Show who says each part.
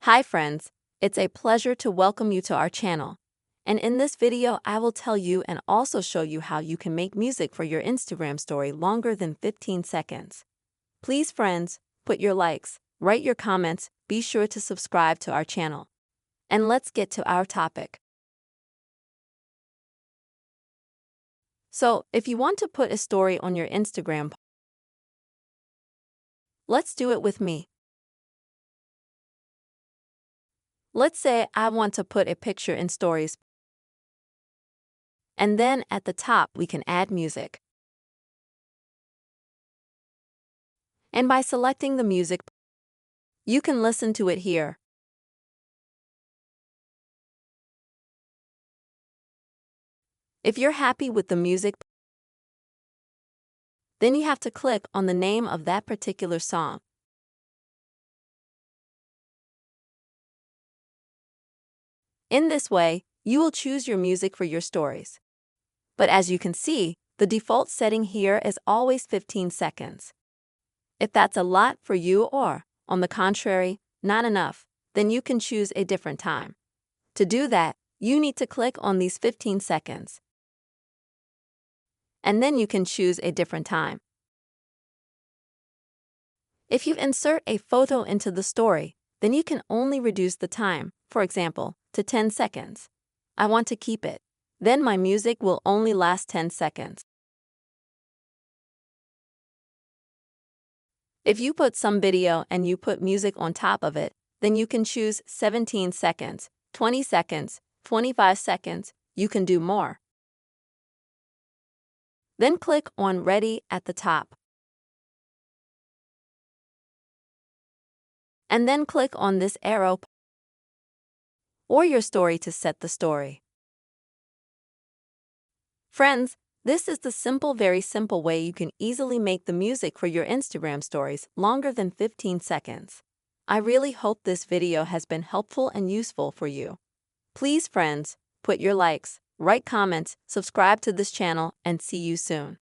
Speaker 1: Hi friends, it's a pleasure to welcome you to our channel. And in this video, I will tell you and also show you how you can make music for your Instagram story longer than 15 seconds. Please friends, put your likes, write your comments, be sure to subscribe to our channel. And let's get to our topic. So, if you want to put a story on your Instagram, let's do it with me. Let's say I want to put a picture in stories. And then at the top, we can add music. And by selecting the music, you can listen to it here. If you're happy with the music, then you have to click on the name of that particular song. In this way, you will choose your music for your stories. But as you can see, the default setting here is always 15 seconds. If that's a lot for you or, on the contrary, not enough, then you can choose a different time. To do that, you need to click on these 15 seconds. And then you can choose a different time. If you insert a photo into the story, then you can only reduce the time, for example, to 10 seconds. I want to keep it. Then my music will only last 10 seconds. If you put some video and you put music on top of it, then you can choose 17 seconds, 20 seconds, 25 seconds, you can do more. Then click on Ready at the top. And then click on this arrow or your story to set the story. Friends, this is the very simple way you can easily make the music for your Instagram stories longer than 15 seconds. I really hope this video has been helpful and useful for you. Please friends, put your likes, write comments, subscribe to this channel, and see you soon.